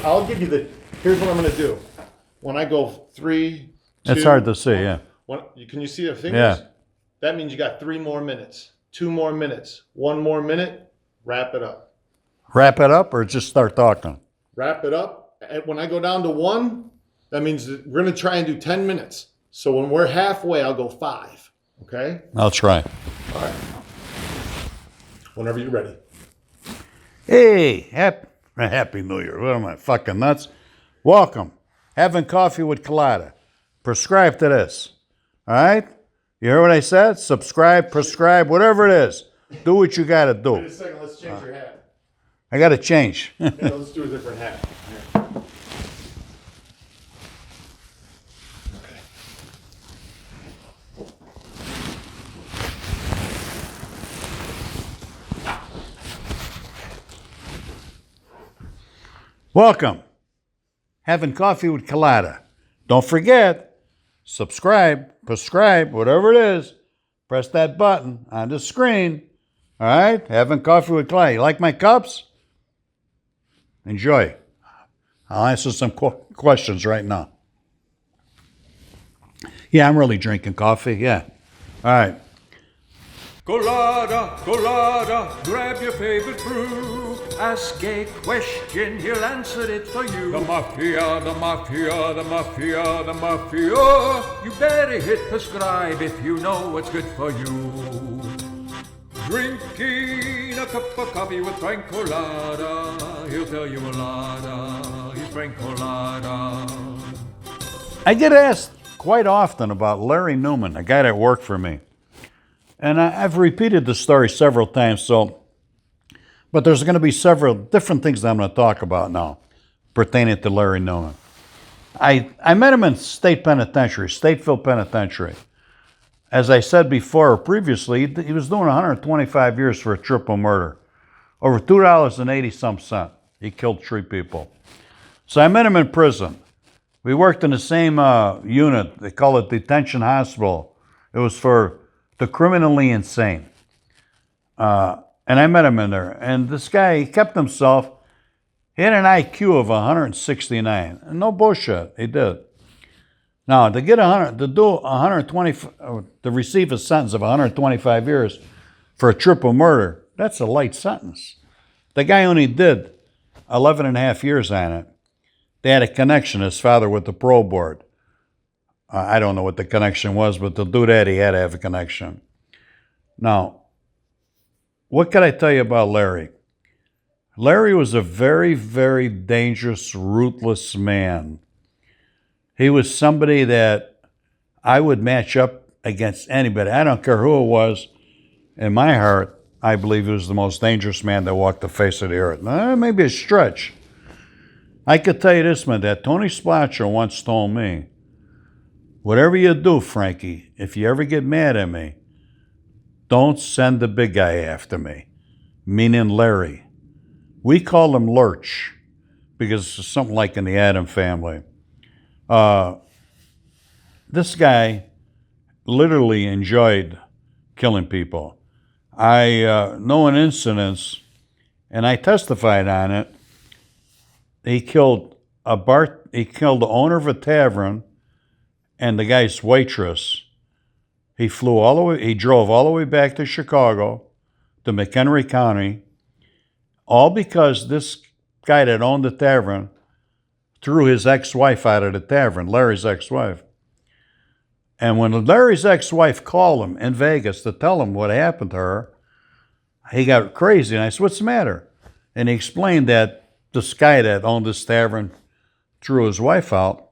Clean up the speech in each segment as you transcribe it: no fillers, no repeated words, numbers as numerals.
I'll give you the. Here's what I'm going to do. When I go 3, 2. It's hard to see, yeah. Can you see the fingers? Yeah. That means you got 3 more minutes, 2 more minutes, 1 more minute. Wrap it up. Wrap it up or just start talking? Wrap it up. And when I go down to 1, that means that we're going to try and do 10 minutes. So when we're halfway, I'll go 5. Okay? I'll try. All right. Whenever you're ready. Hey, happy New Year. What am I, fucking nuts? Welcome. Having coffee with Cullotta. Prescribe to this. All right? You hear what I said? Subscribe, prescribe, whatever it is. Do what you got to do. Wait a second. Let's change your hat. I got to change. Yeah, let's do a different hat. Okay. Welcome. Having coffee with Cullotta. Don't forget, subscribe, prescribe, whatever it is. Press that button on the screen. All right? Having coffee with Cullotta. You like my cups? Enjoy. I'll answer some questions right now. Yeah, I'm really drinking coffee. Yeah. All right. Cullotta, Cullotta, grab your favorite brew. Ask a question, he'll answer it for you. The mafia, the mafia, the mafia, the mafia. You better hit prescribe if you know what's good for you. Drinking a cup of coffee with Frank Cullotta. He'll tell you a lot. He's Frank Cullotta. I get asked quite often about Larry Neumann, a guy that worked for me. And I've repeated the story several times, but there's going to be several different things that I'm going to talk about now pertaining to Larry Neumann. I met him in State Penitentiary, Stateville Penitentiary. As I said before or previously, he was doing 125 years for a triple murder. Over $2.80. He killed 3 people. So I met him in prison. We worked in the same unit. They call it detention hospital. It was for the criminally insane. And I met him in there. And this guy, he kept himself. He had an IQ of 169. And no bullshit, he did. Now, to get 120, to receive a sentence of 125 years for a triple murder, that's a light sentence. The guy only did 11 and a half years on it. They had a connection, his father, with the parole board. I don't know what the connection was, but to do that, he had to have a connection. Now, what can I tell you about Larry? Larry was a very, very dangerous, ruthless man. He was somebody that I would match up against anybody. I don't care who it was. In my heart, I believe he was the most dangerous man that walked the face of the earth. Now, maybe a stretch. I could tell you this, man, that Tony Spilotro once told me, whatever you do, Frankie, if you ever get mad at me, don't send the big guy after me, meaning Larry. We call him Lurch because it's something like in the Addams Family. This guy literally enjoyed killing people. I know an incident, and I testified on it. He killed the owner of a tavern and the guy's waitress. He drove all the way back to Chicago, to McHenry County, all because this guy that owned the tavern threw his ex-wife out of the tavern, Larry's ex-wife. And when Larry's ex-wife called him in Vegas to tell him what happened to her, he got crazy. And I said, what's the matter? And he explained that this guy that owned this tavern threw his wife out.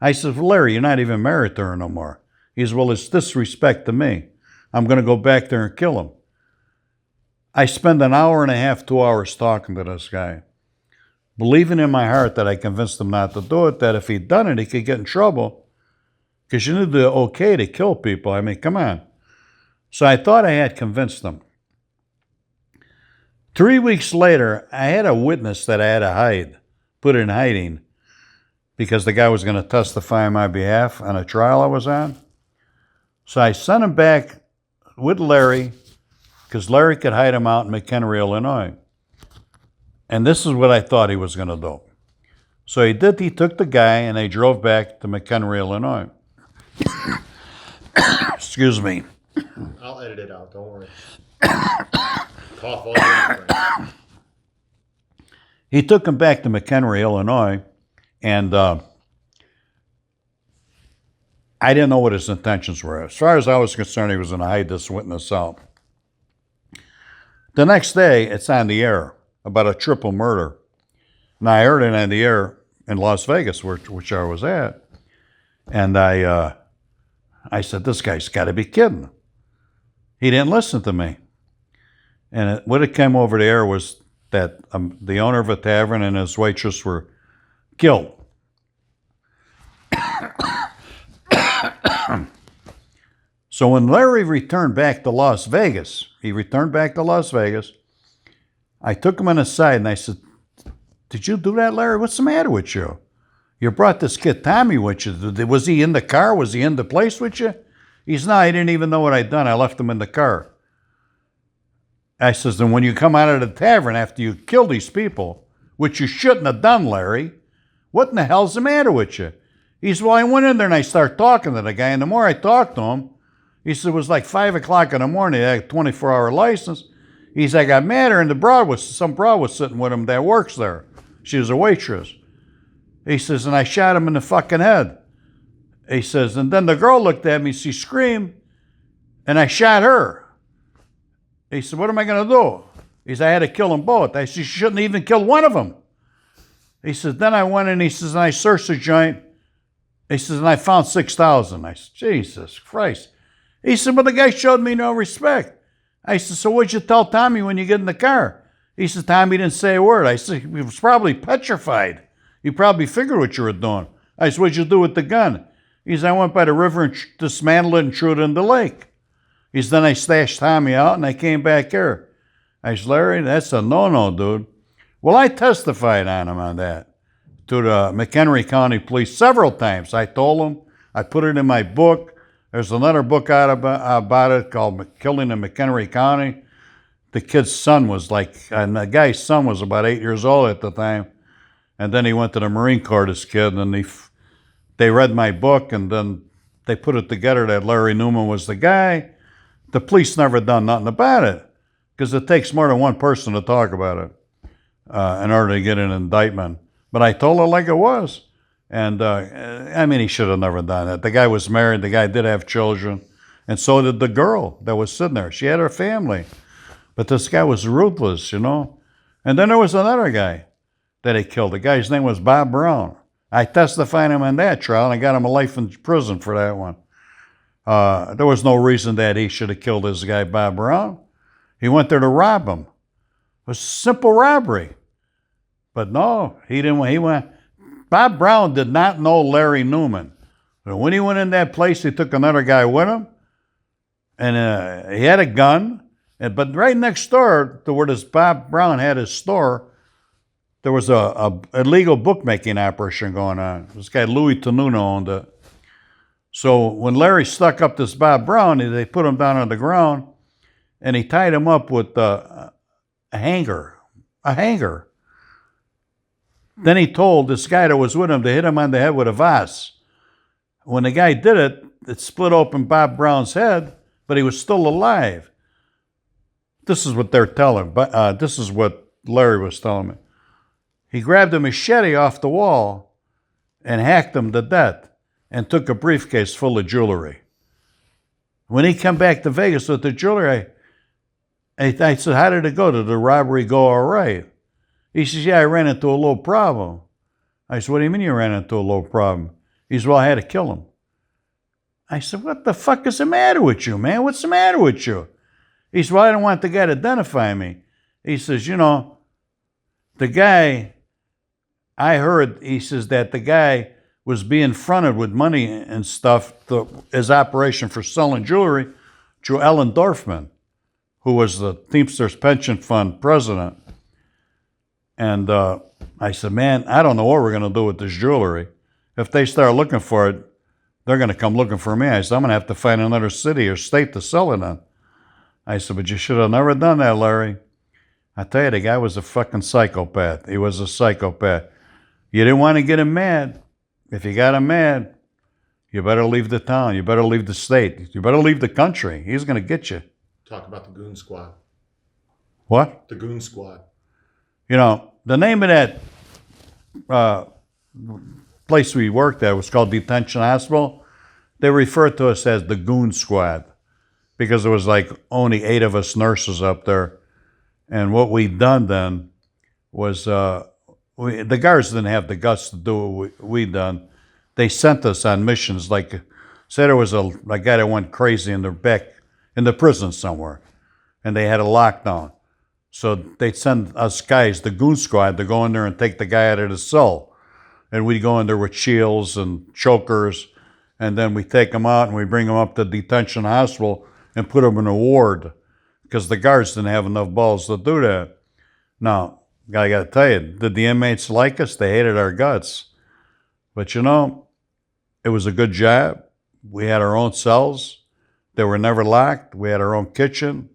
I said, well, Larry, you're not even married to her no more. He said, well, it's disrespect to me. I'm going to go back there and kill him. I spent an hour and a half, 2 hours talking to this guy, believing in my heart that I convinced him not to do it, that if he'd done it, he could get in trouble. Because you need the okay to kill people. I mean, come on. So I thought I had convinced him. 3 weeks later, I had a witness that I had to put in hiding, because the guy was going to testify on my behalf on a trial I was on. So I sent him back with Larry, because Larry could hide him out in McHenry, Illinois. And this is what I thought he was going to do. So he took the guy and they drove back to McHenry, Illinois. Excuse me. I'll edit it out. Don't worry. Cough all you want, Frank. He took him back to McHenry, Illinois, and I didn't know what his intentions were. As far as I was concerned, he was going to hide this witness out. The next day, it's on the air about a triple murder. And I heard it on the air in Las Vegas, which I was at. And I said, this guy's got to be kidding. He didn't listen to me. And what it came over the air was that the owner of a tavern and his waitress were killed. So when Larry returned back to Las Vegas, I took him on the side and I said, did you do that, Larry? What's the matter with you? You brought this kid Tommy with you. Was he in the car? Was he in the place with you? He said, no, I didn't even know what I'd done. I left him in the car. I says, and when you come out of the tavern after you kill these people, which you shouldn't have done, Larry, what in the hell's the matter with you? He said, well, I went in there and I started talking to the guy, and the more I talked to him, he said, it was like 5 o'clock in the morning. He had a 24-hour license. He said, I got madder, and some broad was sitting with him that works there. She was a waitress. He says, and I shot him in the fucking head. He says, and then the girl looked at me, she screamed, and I shot her. He said, what am I going to do? He said, I had to kill them both. I said, you shouldn't even kill one of them. He says, then I went in, he says, and I searched the joint. He says, and I found $6,000. I said, Jesus Christ. He said, but the guy showed me no respect. I said, so what'd you tell Tommy when you get in the car? He said, Tommy didn't say a word. I said, he was probably petrified. He probably figured what you were doing. I said, what'd you do with the gun? He said, I went by the river and dismantled it and threw it in the lake. He said, then I stashed Tommy out and I came back here. I said, Larry, that's a no-no, dude. Well, I testified on him on that to the McHenry County Police several times. I told them, I put it in my book. There's another book out about it called Killing in McHenry County. The kid's son was and the guy's son was about 8 years old at the time. And then he went to the Marine Corps, this kid, and they read my book, and then they put it together that Larry Neumann was the guy. The police never done nothing about it because it takes more than one person to talk about it in order to get an indictment. But I told it like it was. And, I mean, he should have never done it. The guy was married. The guy did have children. And so did the girl that was sitting there. She had her family. But this guy was ruthless, you know. And then there was another guy that he killed. The guy's name was Bob Brown. I testified him in that trial, and I got him a life in prison for that one. There was no reason that he should have killed this guy, Bob Brown. He went there to rob him. It was simple robbery. But no, he didn't. He went. Bob Brown did not know Larry Neumann. But when he went in that place, he took another guy with him, and he had a gun. But right next door to where this Bob Brown had his store, there was a illegal bookmaking operation going on. This guy Louis Tenuno owned it. So when Larry stuck up this Bob Brown, they put him down on the ground, and he tied him up with a hanger. Then he told this guy that was with him to hit him on the head with a vase. When the guy did it, it split open Bob Brown's head, but he was still alive. This is what they're telling, but this is what Larry was telling me. He grabbed a machete off the wall and hacked him to death and took a briefcase full of jewelry. When he came back to Vegas with the jewelry, I said, how did it go? Did the robbery go all right? He says, yeah, I ran into a little problem. I said, what do you mean you ran into a little problem? He said, well, I had to kill him. I said, what the fuck is the matter with you, man? What's the matter with you? He said, well, I don't want the guy to identify me. He says, you know, the guy, I heard, he says that the guy was being fronted with money and stuff, his operation for selling jewelry, to Ellen Dorfman, who was the Teamsters Pension Fund president. And I said, man, I don't know what we're going to do with this jewelry. If they start looking for it, they're going to come looking for me. I said, I'm going to have to find another city or state to sell it in. I said, but you should have never done that, Larry. I tell you, the guy was a fucking psychopath. He was a psychopath. You didn't want to get him mad. If you got him mad, you better leave the town. You better leave the state. You better leave the country. He's going to get you. Talk about the Goon Squad. What? The Goon Squad. You know, the name of that place we worked at was called Detention Hospital. They referred to us as the Goon Squad because there was like only 8 of us nurses up there. And what we'd done then was the guards didn't have the guts to do what we'd done. They sent us on missions. Like, say there was a guy that went crazy in the prison somewhere, and they had a lockdown. So they'd send us guys, the Goon Squad, to go in there and take the guy out of the cell. And we'd go in there with shields and chokers, and then we take him out and we bring him up to detention hospital and put him in a ward because the guards didn't have enough balls to do that. Now, I got to tell you, did the inmates like us? They hated our guts. But you know, it was a good job. We had our own cells. They were never locked. We had our own kitchen.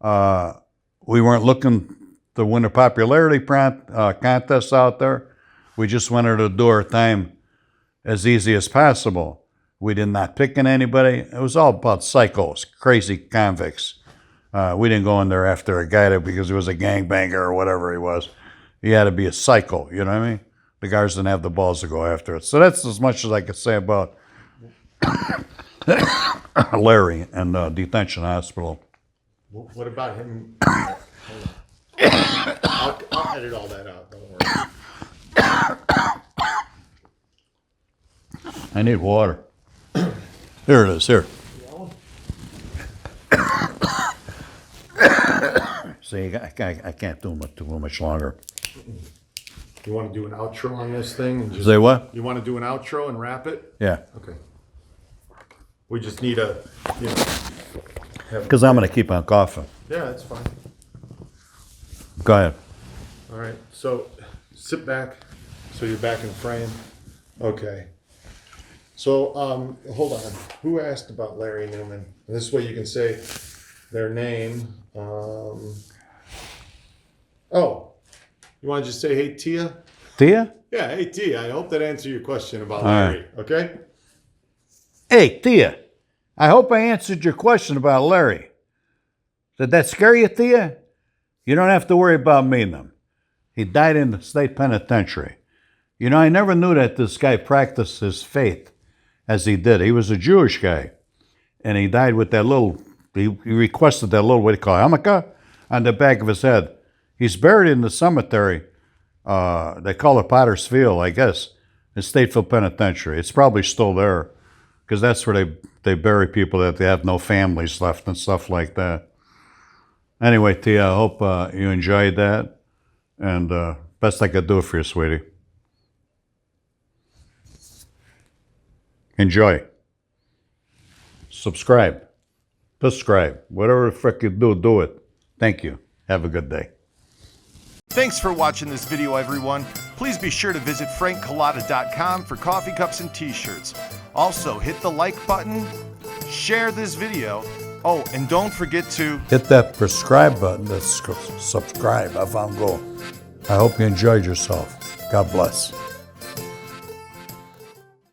We weren't looking to win a popularity contest out there. We just wanted to do our time as easy as possible. We did not pick on anybody. It was all about psychos, crazy convicts. We didn't go in there after a guy because he was a gangbanger or whatever he was. He had to be a psycho, you know what I mean? The guards didn't have the balls to go after it. So that's as much as I could say about Larry and detention hospital. What about him? I'll edit all that out. Don't worry. I need water. Here it is, here. See, I can't do too much longer. You want to do an outro on this thing? And just, Say what? You want to do an outro and wrap it? Yeah. Okay. We just need a, Because I'm going to keep on coughing. Yeah, that's fine. Go ahead. All right. So sit back. So you're back in frame. Okay. So hold on. Who asked about Larry Neumann? And this way you can say their name. You want to just say, hey, Tia? Tia? Yeah, hey, Tia. I hope that answered your question about Larry. Right. Okay? Hey, Tia. I hope I answered your question about Larry. Did that scare you, Tia? You don't have to worry about meeting him. He died in the state penitentiary. You know, I never knew that this guy practiced his faith as he did. He was a Jewish guy. And he died with that little, he requested that little, what do you call it, yarmulke on the back of his head. He's buried in the cemetery. They call it Potter's Field, I guess, in Stateville Penitentiary. It's probably still there because that's where they bury people that they have no families left and stuff like that. Anyway, Tia, I hope you enjoyed that. And best I could do for you, sweetie. Enjoy. Subscribe. Whatever the frick you do, do it. Thank you. Have a good day. Thanks for watching this video, everyone. Please be sure to visit frankcullotta.com for coffee cups and t-shirts. Also, hit the like button, share this video. Oh, and don't forget to hit that prescribe button, that's subscribe. I found go. I hope you enjoyed yourself. God bless.